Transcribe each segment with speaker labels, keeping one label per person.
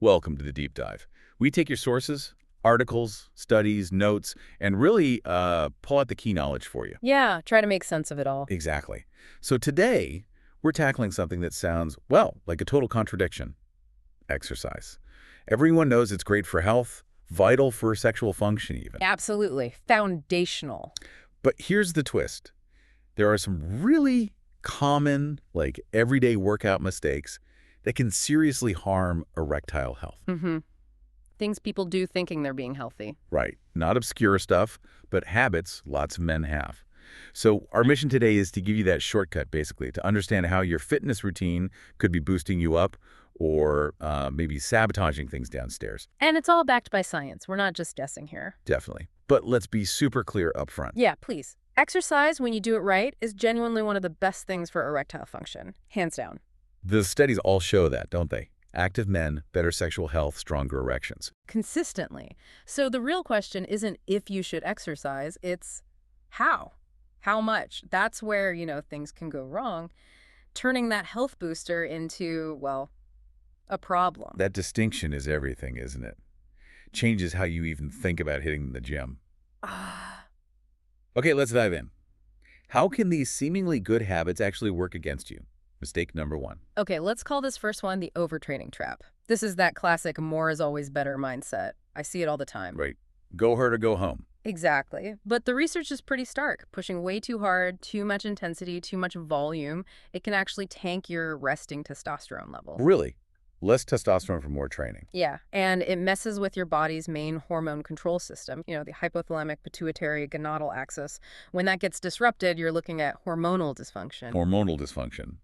Speaker 1: Welcome to the deep dive. We take your sources, articles, studies, notes, and really pull out the key knowledge for you.
Speaker 2: Yeah, try to make sense of it all.
Speaker 1: Exactly. So today, we're tackling something that sounds, well, like a total contradiction. Exercise. Everyone knows it's great for health, vital for sexual function even.
Speaker 2: Absolutely. Foundational.
Speaker 1: But here's the twist. There are some really common, like everyday workout mistakes that can seriously harm erectile health.
Speaker 2: Mm-hmm. Things people do thinking they're being healthy.
Speaker 1: Right. Not obscure stuff, but habits lots of men have. So our mission today is to give you that shortcut, basically, to understand how your fitness routine could be boosting you up or maybe sabotaging things downstairs.
Speaker 2: And it's all backed by science. We're not just guessing here.
Speaker 1: Definitely. But let's be super clear up front.
Speaker 2: Yeah, please. Exercise, when you do it right, is genuinely one of the best things for erectile function. Hands down.
Speaker 1: The studies all show that, don't they? Active men, better sexual health, stronger erections.
Speaker 2: Consistently. So the real question isn't if you should exercise, it's how. How much? That's where, things can go wrong. Turning that health booster into, well, a problem.
Speaker 1: That distinction is everything, isn't it? Changes how you even think about hitting the gym. Okay, let's dive in. How can these seemingly good habits actually work against you? Mistake number one.
Speaker 2: Okay, let's call this first one the overtraining trap. This is that classic more is always better mindset. I see it all the time.
Speaker 1: Right. Go hard or go home.
Speaker 2: Exactly. But the research is pretty stark. Pushing way too hard, too much intensity, too much volume, it can actually tank your resting testosterone levels.
Speaker 1: Really? Less testosterone for more training.
Speaker 2: Yeah, and it messes with your body's main hormone control system, the hypothalamic pituitary gonadal axis. When that gets disrupted, you're looking at hormonal dysfunction.
Speaker 1: Hormonal dysfunction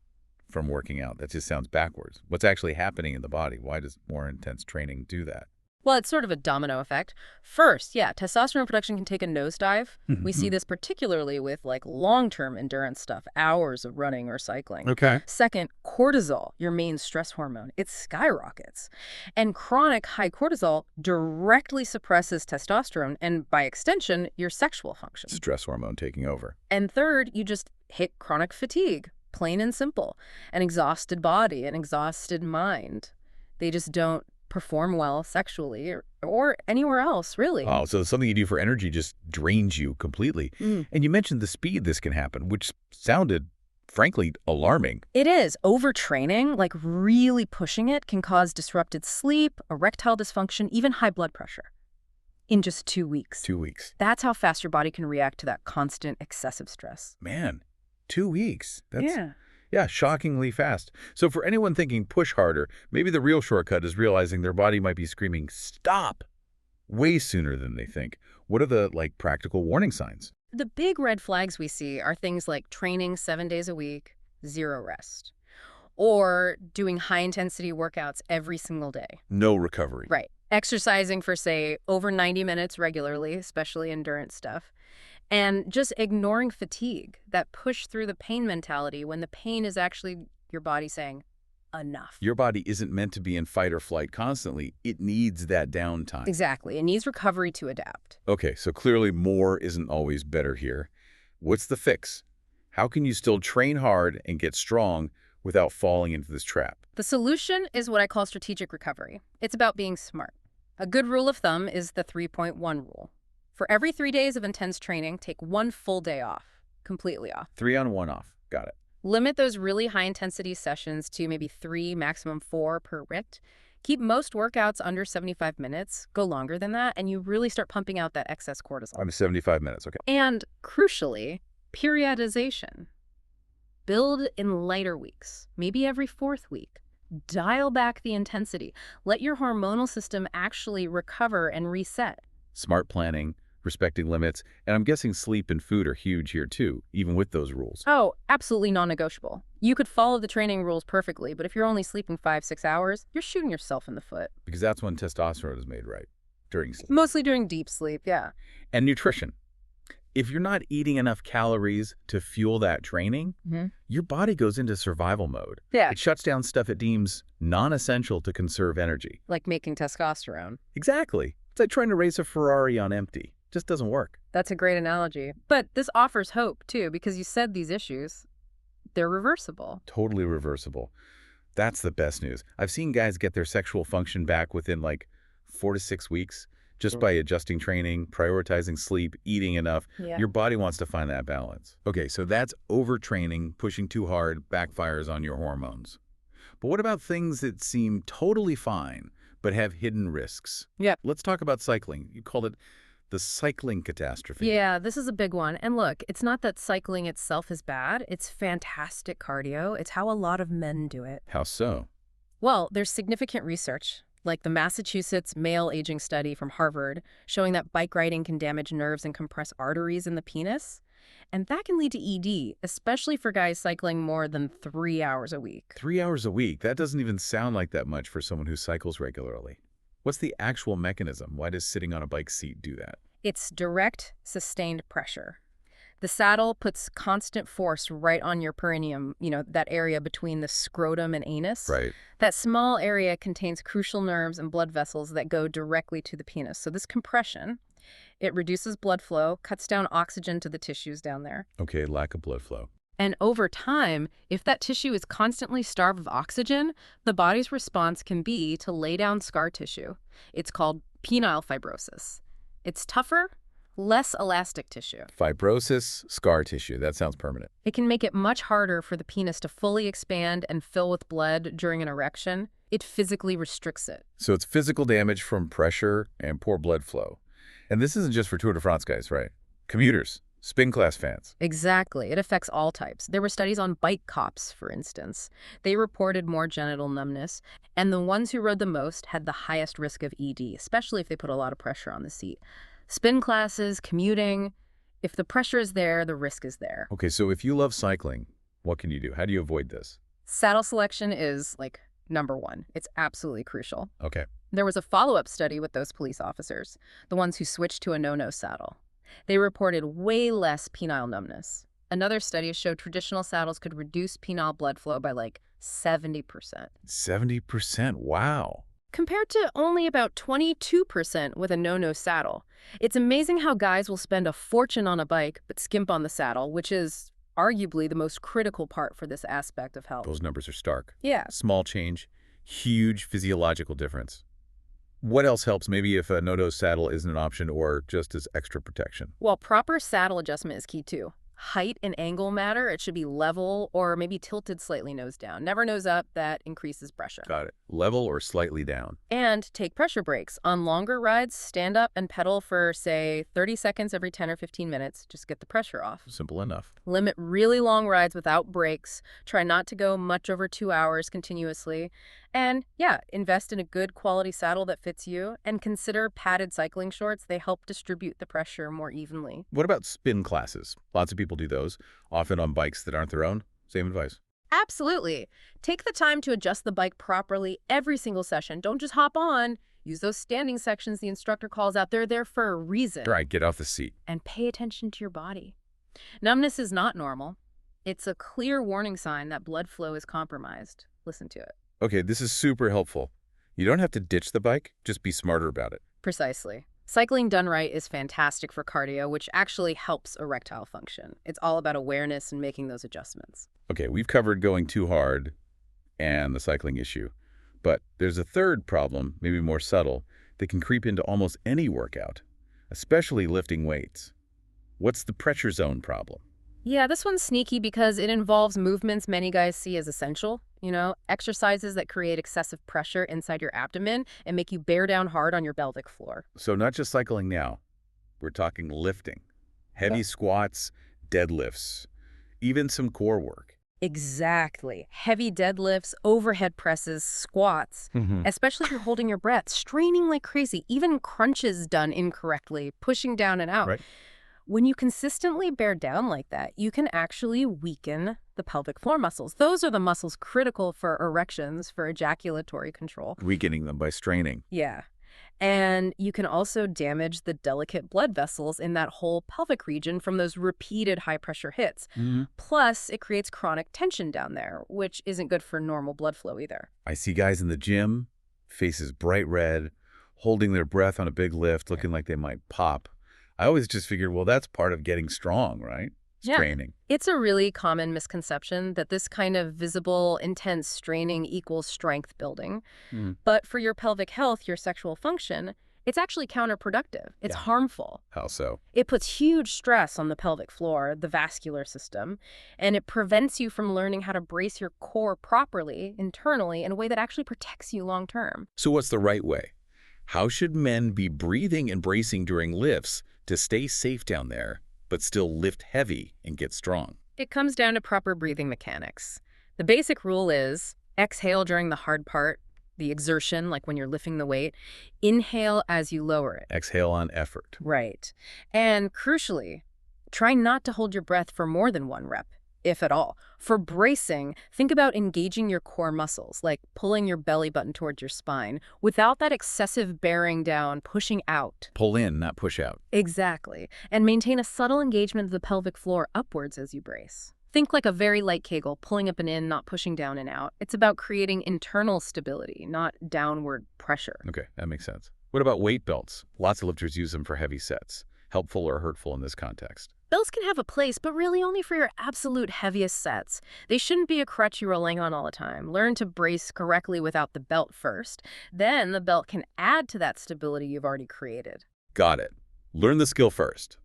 Speaker 1: from working out. That just sounds backwards. What's actually happening in the body? Why does more intense training do that?
Speaker 2: Well, it's sort of a domino effect. First, yeah, testosterone production can take a nosedive. We see this particularly with long-term endurance stuff, hours of running or cycling.
Speaker 1: Okay.
Speaker 2: Second, cortisol, your main stress hormone, it skyrockets. And chronic high cortisol directly suppresses testosterone and, by extension, your sexual function.
Speaker 1: Stress hormone taking over.
Speaker 2: And third, you just hit chronic fatigue, plain and simple. An exhausted body, an exhausted mind. They just don't perform well sexually or anywhere else, really.
Speaker 1: Oh, so something you do for energy just drains you completely. And you mentioned the speed this can happen, which sounded, frankly, alarming.
Speaker 2: It is. Overtraining, really pushing it, can cause disrupted sleep, erectile dysfunction, even high blood pressure in just 2 weeks.
Speaker 1: 2 weeks.
Speaker 2: That's how fast your body can react to that constant excessive stress.
Speaker 1: Man, 2 weeks. That's...
Speaker 2: Yeah.
Speaker 1: Yeah, shockingly fast. So for anyone thinking push harder, maybe the real shortcut is realizing their body might be screaming, stop, way sooner than they think. What are the, practical warning signs?
Speaker 2: The big red flags we see are things like training 7 days a week, 0 rest, or doing high-intensity workouts every single day.
Speaker 1: No recovery.
Speaker 2: Right. Exercising for, say, over 90 minutes regularly, especially endurance stuff. And just ignoring fatigue, that push through the pain mentality when the pain is actually your body saying, enough.
Speaker 1: Your body isn't meant to be in fight or flight constantly. It needs that downtime.
Speaker 2: Exactly. It needs recovery to adapt.
Speaker 1: Okay, so clearly more isn't always better here. What's the fix? How can you still train hard and get strong without falling into this trap?
Speaker 2: The solution is what I call strategic recovery. It's about being smart. A good rule of thumb is the 3.1 rule. For every 3 days of intense training, take 1 full day off, completely off.
Speaker 1: 3 on, 1 off. Got it.
Speaker 2: Limit those really high-intensity sessions to maybe 3, maximum 4 per RIT. Keep most workouts under 75 minutes. Go longer than that, and you really start pumping out that excess cortisol.
Speaker 1: I'm 75 minutes, okay.
Speaker 2: And, crucially, periodization. Build in lighter weeks, maybe every 4th week. Dial back the intensity. Let your hormonal system actually recover and reset.
Speaker 1: Smart planning, respecting limits, and I'm guessing sleep and food are huge here too, even with those rules.
Speaker 2: Oh, absolutely non-negotiable. You could follow the training rules perfectly, but if you're only sleeping 5-6 hours, you're shooting yourself in the foot.
Speaker 1: Because that's when testosterone is made, right? During sleep.
Speaker 2: Mostly during deep sleep, yeah.
Speaker 1: And nutrition. If you're not eating enough calories to fuel that training, your body goes into survival mode.
Speaker 2: Yeah.
Speaker 1: It shuts down stuff it deems non-essential to conserve energy.
Speaker 2: Like making testosterone.
Speaker 1: Exactly. It's like trying to race a Ferrari on empty. Just doesn't work.
Speaker 2: That's a great analogy. But this offers hope, too, because you said these issues, they're reversible.
Speaker 1: Totally reversible. That's the best news. I've seen guys get their sexual function back within like 4 to 6 weeks just by adjusting training, prioritizing sleep, eating enough.
Speaker 2: Yeah.
Speaker 1: Your body wants to find that balance. Okay, so that's overtraining, pushing too hard, backfires on your hormones. But what about things that seem totally fine but have hidden risks?
Speaker 2: Yeah.
Speaker 1: Let's talk about cycling. You called it the cycling catastrophe.
Speaker 2: Yeah, this is a big one. And look, it's not that cycling itself is bad. It's fantastic cardio. It's how a lot of men do it.
Speaker 1: How so?
Speaker 2: Well, there's significant research, like the Massachusetts male aging study from Harvard, showing that bike riding can damage nerves and compress arteries in the penis. And that can lead to ED, especially for guys cycling more than 3 hours a week.
Speaker 1: 3 hours a week? That doesn't even sound like that much for someone who cycles regularly. What's the actual mechanism? Why does sitting on a bike seat do that?
Speaker 2: It's direct, sustained pressure. The saddle puts constant force right on your perineum, that area between the scrotum and anus.
Speaker 1: Right.
Speaker 2: That small area contains crucial nerves and blood vessels that go directly to the penis. So this compression, it reduces blood flow, cuts down oxygen to the tissues down there.
Speaker 1: Okay, lack of blood flow.
Speaker 2: And over time, if that tissue is constantly starved of oxygen, the body's response can be to lay down scar tissue. It's called penile fibrosis. It's tougher, less elastic tissue.
Speaker 1: Fibrosis, scar tissue. That sounds permanent.
Speaker 2: It can make it much harder for the penis to fully expand and fill with blood during an erection. It physically restricts it.
Speaker 1: So it's physical damage from pressure and poor blood flow. And this isn't just for Tour de France guys, right? Commuters, spin class fans.
Speaker 2: Exactly. It affects all types. There were studies on bike cops, for instance. They reported more genital numbness, and the ones who rode the most had the highest risk of ED, especially if they put a lot of pressure on the seat. Spin classes, commuting, if the pressure is there, the risk is there.
Speaker 1: Okay, so if you love cycling, what can you do? How do you avoid this?
Speaker 2: Saddle selection is, number one. It's absolutely crucial.
Speaker 1: Okay.
Speaker 2: There was a follow-up study with those police officers, the ones who switched to a no-no saddle. They reported way less penile numbness. Another study showed traditional saddles could reduce penile blood flow by 70%.
Speaker 1: 70%? Wow.
Speaker 2: Compared to only about 22% with a no-no saddle. It's amazing how guys will spend a fortune on a bike but skimp on the saddle, which is arguably the most critical part for this aspect of health.
Speaker 1: Those numbers are stark.
Speaker 2: Yeah.
Speaker 1: Small change, huge physiological difference. What else helps maybe if a no-nose saddle isn't an option or just as extra protection?
Speaker 2: Well, proper saddle adjustment is key too. Height and angle matter. It should be level or maybe tilted slightly nose down. Never nose up. That increases pressure.
Speaker 1: Got it. Level or slightly down.
Speaker 2: And take pressure breaks. On longer rides, stand up and pedal for, say, 30 seconds every 10 or 15 minutes. Just get the pressure off.
Speaker 1: Simple enough.
Speaker 2: Limit really long rides without breaks. Try not to go much over 2 hours continuously. And yeah, invest in a good quality saddle that fits you. And consider padded cycling shorts. They help distribute the pressure more evenly.
Speaker 1: What about spin classes? Lots of people do those, often on bikes that aren't their own. Same advice.
Speaker 2: Absolutely. Take the time to adjust the bike properly every single session. Don't just hop on. Use those standing sections the instructor calls out. They're there for a reason.
Speaker 1: Right, get off the seat.
Speaker 2: And pay attention to your body. Numbness is not normal. It's a clear warning sign that blood flow is compromised. Listen to it.
Speaker 1: Okay, this is super helpful. You don't have to ditch the bike, just be smarter about it.
Speaker 2: Precisely. Cycling done right is fantastic for cardio, which actually helps erectile function. It's all about awareness and making those adjustments.
Speaker 1: Okay, we've covered going too hard and the cycling issue. But there's a third problem, maybe more subtle, that can creep into almost any workout, especially lifting weights. What's the pressure zone problem?
Speaker 2: Yeah, this one's sneaky because it involves movements many guys see as essential. Exercises that create excessive pressure inside your abdomen and make you bear down hard on your pelvic floor.
Speaker 1: So not just cycling now. We're talking lifting. Heavy squats, deadlifts, even some core work.
Speaker 2: Exactly. Heavy deadlifts, overhead presses, squats, especially if you're holding your breath, straining like crazy, even crunches done incorrectly, pushing down and out.
Speaker 1: Right.
Speaker 2: When you consistently bear down like that, you can actually weaken the pelvic floor muscles. Those are the muscles critical for erections, for ejaculatory control.
Speaker 1: Weakening them by straining.
Speaker 2: Yeah. And you can also damage the delicate blood vessels in that whole pelvic region from those repeated high-pressure hits. Plus, it creates chronic tension down there, which isn't good for normal blood flow either.
Speaker 1: I see guys in the gym, faces bright red, holding their breath on a big lift, looking like they might pop. I always just figured, well, that's part of getting strong, right?
Speaker 2: Yeah.
Speaker 1: straining.
Speaker 2: It's a really common misconception that this kind of visible, intense straining equals strength building.
Speaker 1: Hmm.
Speaker 2: But for your pelvic health, your sexual function, it's actually counterproductive. It's
Speaker 1: Yeah.
Speaker 2: harmful.
Speaker 1: How so?
Speaker 2: It puts huge stress on the pelvic floor, the vascular system, and it prevents you from learning how to brace your core properly, internally, in a way that actually protects you long term.
Speaker 1: So what's the right way? How should men be breathing and bracing during lifts to stay safe down there, but still lift heavy and get strong?
Speaker 2: It comes down to proper breathing mechanics. The basic rule is exhale during the hard part, the exertion, like when you're lifting the weight. Inhale as you lower it.
Speaker 1: Exhale on effort.
Speaker 2: Right. And crucially, try not to hold your breath for more than one rep, if at all. For bracing, think about engaging your core muscles, like pulling your belly button towards your spine, without that excessive bearing down, pushing out.
Speaker 1: Pull in, not push out.
Speaker 2: Exactly. And maintain a subtle engagement of the pelvic floor upwards as you brace. Think like a very light Kegel, pulling up and in, not pushing down and out. It's about creating internal stability, not downward pressure.
Speaker 1: Okay, that makes sense. What about weight belts? Lots of lifters use them for heavy sets. Helpful or hurtful in this context?
Speaker 2: Belts can have a place, but really only for your absolute heaviest sets. They shouldn't be a crutch you're relying on all the time. Learn to brace correctly without the belt first. Then the belt can add to that stability you've already created.
Speaker 1: Got it. Learn the skill first.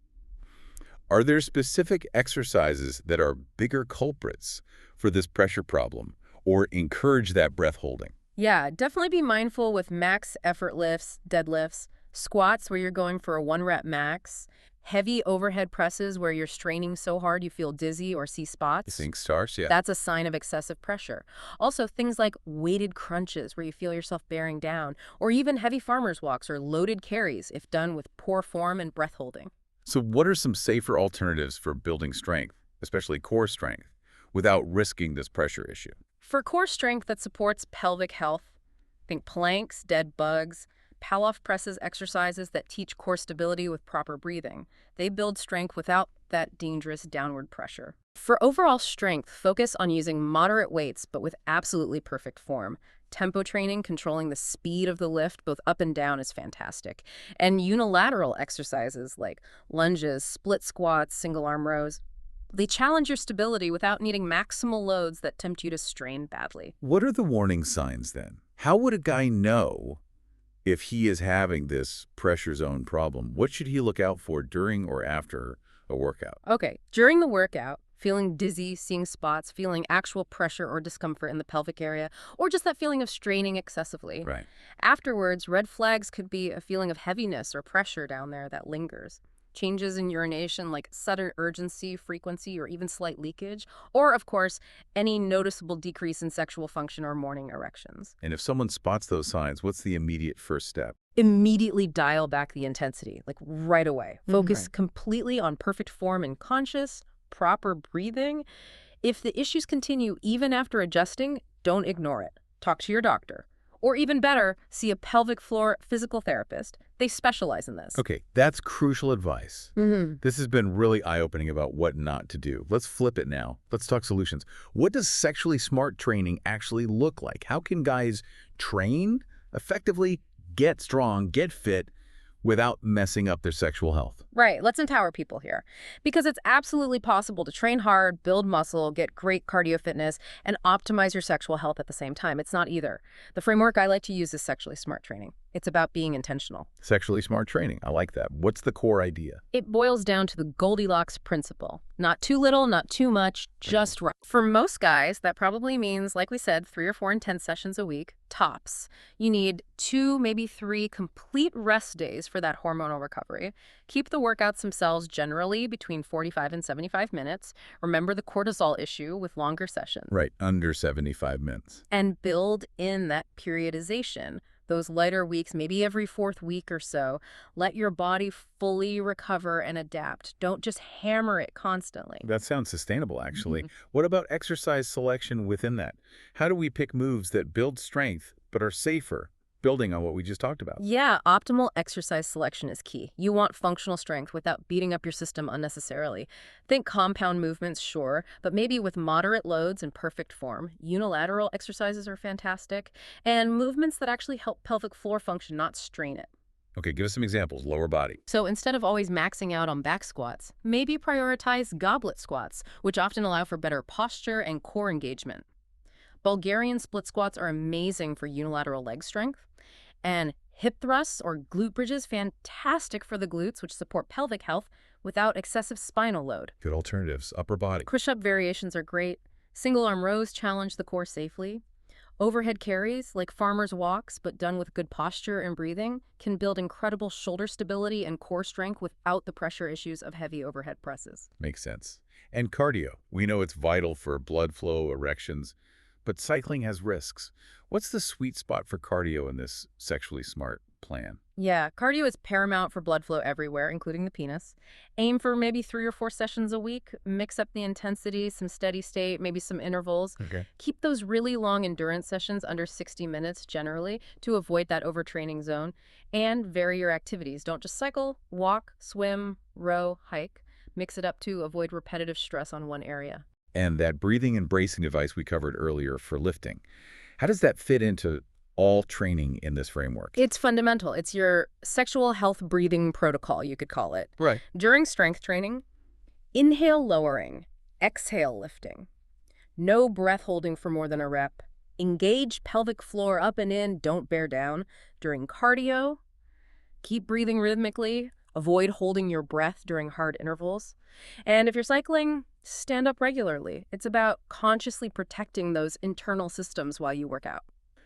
Speaker 1: Are there specific exercises that are bigger culprits for this pressure problem or encourage that breath holding?
Speaker 2: Yeah, definitely be mindful with max effort lifts, deadlifts, squats where you're going for a 1-rep max, heavy overhead presses where you're straining so hard you feel dizzy or see
Speaker 1: You
Speaker 2: spots.
Speaker 1: think stars? Yeah.
Speaker 2: That's a sign of excessive pressure. Also, things like weighted crunches where you feel yourself bearing down, or even heavy farmer's walks or loaded carries if done with poor form and breath holding.
Speaker 1: So what are some safer alternatives for building strength, especially core strength, without risking this pressure issue?
Speaker 2: For core strength that supports pelvic health, think planks, dead bugs, Pallof presses exercises that teach core stability with proper breathing. They build strength without that dangerous downward pressure. For overall strength, focus on using moderate weights but with absolutely perfect form. Tempo training, controlling the speed of the lift, both up and down, is fantastic. And unilateral exercises like lunges, split squats, single arm rows, they challenge your stability without needing maximal loads that tempt you to strain badly.
Speaker 1: What are the warning signs then? How would a guy know if he is having this pressure zone problem? What should he look out for during or after a workout?
Speaker 2: Okay, during the workout, feeling dizzy, seeing spots, feeling actual pressure or discomfort in the pelvic area, or just that feeling of straining excessively.
Speaker 1: Right.
Speaker 2: Afterwards, red flags could be a feeling of heaviness or pressure down there that lingers. Changes in urination like sudden urgency, frequency, or even slight leakage. Or, of course, any noticeable decrease in sexual function or morning erections.
Speaker 1: And if someone spots those signs, what's the immediate first step?
Speaker 2: Immediately dial back the intensity, like right away. Focus
Speaker 1: Right.
Speaker 2: completely on perfect form and conscious, proper breathing. If the issues continue even after adjusting, don't ignore it. Talk to your doctor. Or even better, see a pelvic floor physical therapist. They specialize in this.
Speaker 1: Okay, that's crucial advice. This has been really eye-opening about what not to do. Let's flip it now. Let's talk solutions. What does sexually smart training actually look like? How can guys train effectively, get strong, get fit, without messing up their sexual health?
Speaker 2: Right, let's empower people here. Because it's absolutely possible to train hard, build muscle, get great cardio fitness, and optimize your sexual health at the same time. It's not either. The framework I like to use is sexually smart training. It's about being intentional.
Speaker 1: Sexually smart training. I like that. What's the core idea?
Speaker 2: It boils down to the Goldilocks principle. Not too little, not too much, just right. For most guys, that probably means, like we said, 3 or 4 intense sessions a week, tops. You need 2, maybe 3 complete rest days for that hormonal recovery. Keep the workouts themselves generally between 45 and 75 minutes. Remember the cortisol issue with longer sessions.
Speaker 1: Right, under 75 minutes.
Speaker 2: And build in that periodization. Those lighter weeks, maybe every 4th week or so. Let your body fully recover and adapt. Don't just hammer it constantly.
Speaker 1: That sounds sustainable, actually. What about exercise selection within that? How do we pick moves that build strength but are safer, building on what we just talked about?
Speaker 2: Yeah, optimal exercise selection is key. You want functional strength without beating up your system unnecessarily. Think compound movements, sure, but maybe with moderate loads and perfect form. Unilateral exercises are fantastic, and movements that actually help pelvic floor function, not strain it.
Speaker 1: Okay, give us some examples. Lower body.
Speaker 2: So instead of always maxing out on back squats, maybe prioritize goblet squats, which often allow for better posture and core engagement. Bulgarian split squats are amazing for unilateral leg strength, and hip thrusts or glute bridges fantastic for the glutes, which support pelvic health without excessive spinal load.
Speaker 1: Good alternatives. Upper body.
Speaker 2: Push-up variations are great. Single arm rows challenge the core safely. Overhead carries, like farmer's walks, but done with good posture and breathing, can build incredible shoulder stability and core strength without the pressure issues of heavy overhead presses.
Speaker 1: Makes sense. And cardio. We know it's vital for blood flow, erections, but cycling has risks. What's the sweet spot for cardio in this sexually smart plan?
Speaker 2: Yeah, cardio is paramount for blood flow everywhere, including the penis. Aim for maybe 3 or 4 sessions a week. Mix up the intensity, some steady state, maybe some intervals.
Speaker 1: Okay.
Speaker 2: Keep those really long endurance sessions under 60 minutes generally to avoid that overtraining zone. And vary your activities. Don't just cycle, walk, swim, row, hike. Mix it up to avoid repetitive stress on one area.
Speaker 1: And that breathing and bracing device we covered earlier for lifting. How does that fit into all training in this framework?
Speaker 2: It's fundamental. It's your sexual health breathing protocol, you could call it.
Speaker 1: Right.
Speaker 2: During strength training, inhale lowering, exhale lifting. No breath holding for more than a rep. Engage pelvic floor up and in, don't bear down. During cardio, keep breathing rhythmically. Avoid holding your breath during hard intervals. And if you're cycling, stand up regularly. It's about consciously protecting those internal systems while you work out.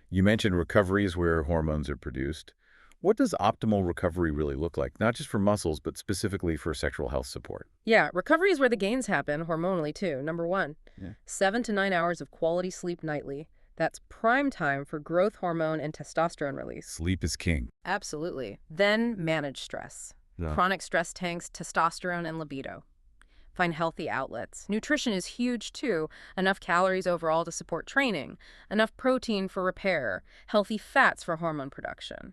Speaker 1: You mentioned recovery is where hormones are produced. What does optimal recovery really look like? Not just for muscles, but specifically for sexual health support.
Speaker 2: Yeah, recovery is where the gains happen hormonally too. Number 1,
Speaker 1: Yeah.
Speaker 2: 7 to 9 hours of quality sleep nightly. That's prime time for growth hormone and testosterone release.
Speaker 1: Sleep is king.
Speaker 2: Absolutely. Then manage stress.
Speaker 1: Yeah.
Speaker 2: Chronic stress tanks, testosterone, and libido. Find healthy outlets. Nutrition is huge too. Enough calories overall to support training, enough protein for repair, healthy fats for hormone production.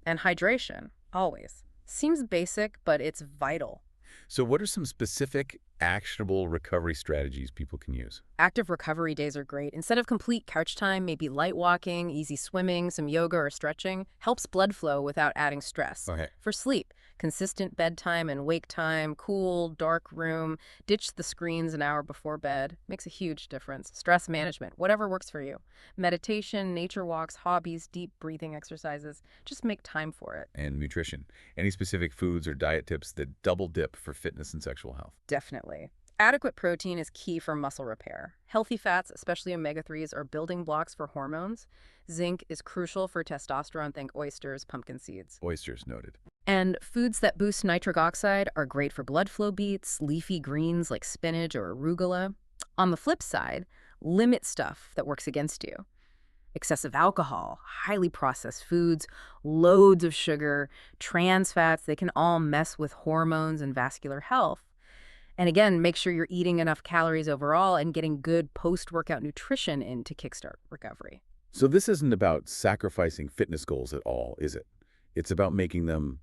Speaker 2: And hydration, always. Seems basic, but it's vital.
Speaker 1: So what are some specific, actionable recovery strategies people can use?
Speaker 2: Active recovery days are great. Instead of complete couch time, maybe light walking, easy swimming, some yoga or stretching helps blood flow without adding stress.
Speaker 1: Okay.
Speaker 2: For sleep, consistent bedtime and wake time, cool, dark room, ditch the screens an hour before bed. Makes a huge difference. Stress management, whatever works for you. Meditation, nature walks, hobbies, deep breathing exercises. Just make time for it.
Speaker 1: And nutrition. Any specific foods or diet tips that double dip for fitness and sexual health?
Speaker 2: Definitely. Adequate protein is key for muscle repair. Healthy fats, especially omega-3s, are building blocks for hormones. Zinc is crucial for testosterone, think oysters, pumpkin seeds.
Speaker 1: Oysters noted.
Speaker 2: And foods that boost nitric oxide are great for blood flow beats, leafy greens like spinach or arugula. On the flip side, limit stuff that works against you. Excessive alcohol, highly processed foods, loads of sugar, trans fats, they can all mess with hormones and vascular health. And again, make sure you're eating enough calories overall and getting good post-workout nutrition in to kickstart recovery.
Speaker 1: So this isn't about sacrificing fitness goals at all, is it? It's about making them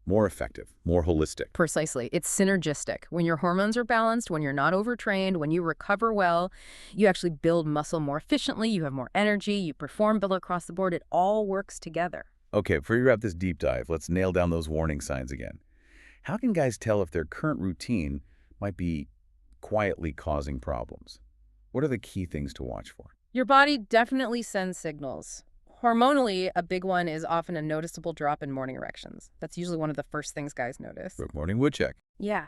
Speaker 1: more effective, more holistic.
Speaker 2: Precisely. It's synergistic. When your hormones are balanced, when you're not overtrained, when you recover well, you actually build muscle more efficiently, you have more energy, you perform better across the board. It all works together.
Speaker 1: Okay, before we wrap this deep dive, let's nail down those warning signs again. How can guys tell if their current routine might be quietly causing problems? What are the key things to watch for?
Speaker 2: Your body definitely sends signals. Hormonally, a big one is often a noticeable drop in morning erections. That's usually one of the first things guys notice.
Speaker 1: Good morning woodchuck.
Speaker 2: Yeah.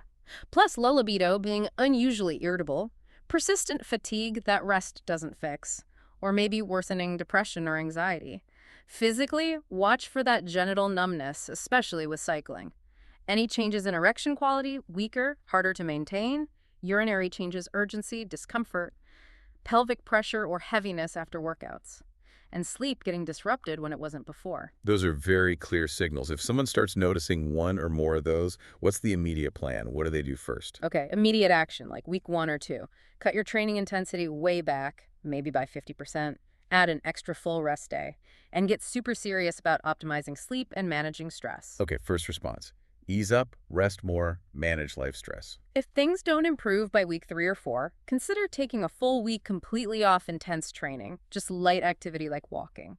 Speaker 2: Plus low libido, being unusually irritable, persistent fatigue that rest doesn't fix, or maybe worsening depression or anxiety. Physically, watch for that genital numbness, especially with cycling. Any changes in erection quality, weaker, harder to maintain, urinary changes, urgency, discomfort, pelvic pressure or heaviness after workouts, and sleep getting disrupted when it wasn't before.
Speaker 1: Those are very clear signals. If someone starts noticing one or more of those, what's the immediate plan? What do they do first?
Speaker 2: Okay, immediate action, like week 1 or 2. Cut your training intensity way back, maybe by 50%. Add an extra full rest day, and get super serious about optimizing sleep and managing stress.
Speaker 1: Okay, first response. Ease up, rest more, manage life stress.
Speaker 2: If things don't improve by week 3 or 4, consider taking a full week completely off intense training, just light activity like walking.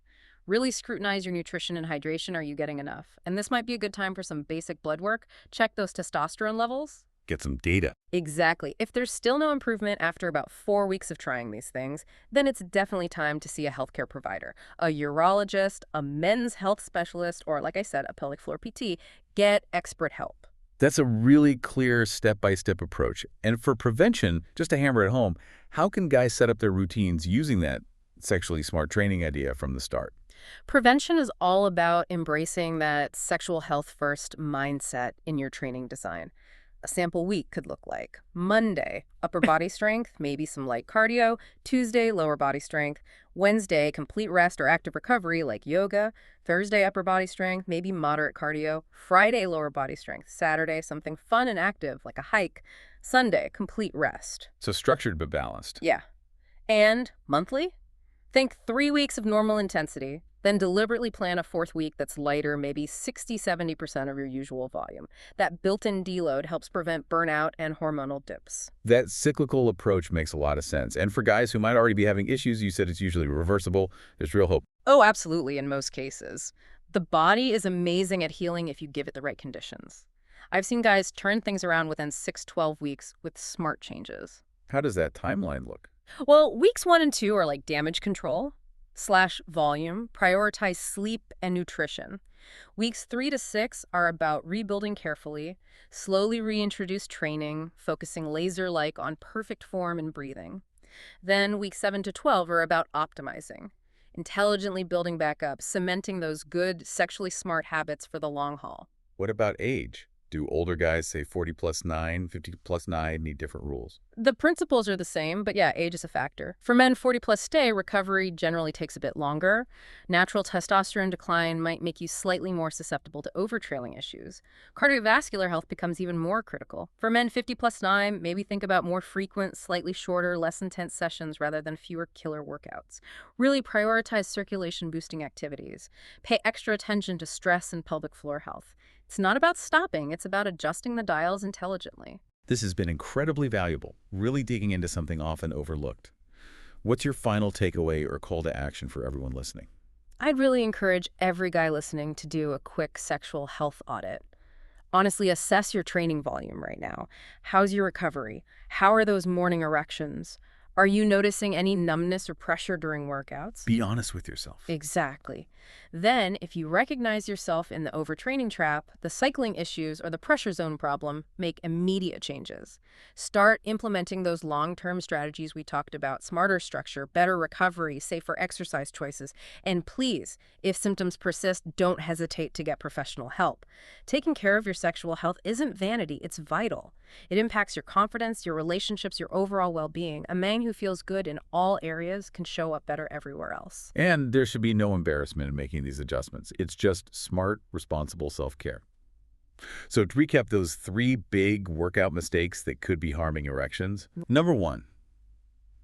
Speaker 2: Really scrutinize your nutrition and hydration. Are you getting enough? And this might be a good time for some basic blood work. Check those testosterone levels.
Speaker 1: Get some data.
Speaker 2: Exactly. If there's still no improvement after about 4 weeks of trying these things, then it's definitely time to see a healthcare provider, a urologist, a men's health specialist, or like I said, a pelvic floor PT. Get expert help.
Speaker 1: That's a really clear step-by-step approach. And for prevention, just to hammer it home, how can guys set up their routines using that sexually smart training idea from the start?
Speaker 2: Prevention is all about embracing that sexual health first mindset in your training design. A sample week could look like Monday, upper body strength, maybe some light cardio. Tuesday, lower body strength. Wednesday, complete rest or active recovery like yoga. Thursday, upper body strength, maybe moderate cardio. Friday, lower body strength. Saturday, something fun and active like a hike. Sunday, complete rest.
Speaker 1: So structured but balanced.
Speaker 2: Yeah. And monthly? Think 3 weeks of normal intensity, then deliberately plan a fourth week that's lighter, maybe 60–70% of your usual volume. That built-in deload helps prevent burnout and hormonal dips.
Speaker 1: That cyclical approach makes a lot of sense. And for guys who might already be having issues, you said it's usually reversible. There's real hope.
Speaker 2: Oh, absolutely, in most cases. The body is amazing at healing if you give it the right conditions. I've seen guys turn things around within 6–12 weeks with smart changes.
Speaker 1: How does that timeline look?
Speaker 2: Well, weeks 1 and 2 are like damage control / volume, prioritize sleep and nutrition. Weeks 3 to 6 are about rebuilding carefully, slowly reintroduce training, focusing laser-like on perfect form and breathing. Then weeks 7 to 12 are about optimizing, intelligently building back up, cementing those good, sexually smart habits for the long haul.
Speaker 1: What about age? Do older guys, say 40+9, 50+9, need different rules?
Speaker 2: The principles are the same, but yeah, age is a factor. For men 40+ stay, recovery generally takes a bit longer. Natural testosterone decline might make you slightly more susceptible to overtraining issues. Cardiovascular health becomes even more critical. For men 50+9, maybe think about more frequent, slightly shorter, less intense sessions rather than fewer killer workouts. Really prioritize circulation-boosting activities. Pay extra attention to stress and pelvic floor health. It's not about stopping, it's about adjusting the dials intelligently.
Speaker 1: This has been incredibly valuable, really digging into something often overlooked. What's your final takeaway or call to action for everyone listening?
Speaker 2: I'd really encourage every guy listening to do a quick sexual health audit. Honestly, assess your training volume right now. How's your recovery? How are those morning erections? Are you noticing any numbness or pressure during workouts?
Speaker 1: Be honest with yourself.
Speaker 2: Exactly. Then, if you recognize yourself in the overtraining trap, the cycling issues, or the pressure zone problem, make immediate changes. Start implementing those long-term strategies we talked about: smarter structure, better recovery, safer exercise choices. And please, if symptoms persist, don't hesitate to get professional help. Taking care of your sexual health isn't vanity, it's vital. It impacts your confidence, your relationships, your overall well-being. A man who feels good in all areas can show up better everywhere else.
Speaker 1: And there should be no embarrassment in making these adjustments. It's just smart, responsible self-care. So to recap those 3 big workout mistakes that could be harming erections. Number 1,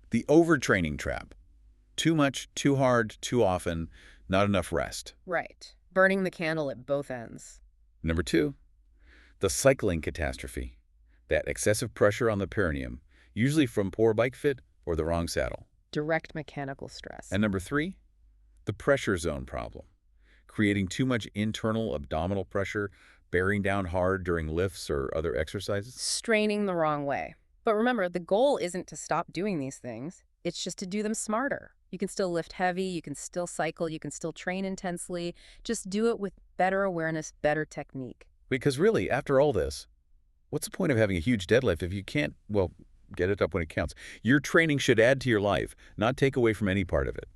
Speaker 1: the overtraining trap. Too much, too hard, too often, not enough rest.
Speaker 2: Right. Burning the candle at both ends.
Speaker 1: Number 2, the cycling catastrophe. That excessive pressure on the perineum, usually from poor bike fit or the wrong saddle.
Speaker 2: Direct mechanical stress.
Speaker 1: And number 3, the pressure zone problem. Creating too much internal abdominal pressure, bearing down hard during lifts or other exercises.
Speaker 2: Straining the wrong way. But remember, the goal isn't to stop doing these things. It's just to do them smarter. You can still lift heavy, you can still cycle, you can still train intensely. Just do it with better awareness, better technique.
Speaker 1: Because really, after all this, what's the point of having a huge deadlift if you can't, well, get it up when it counts? Your training should add to your life, not take away from any part of it.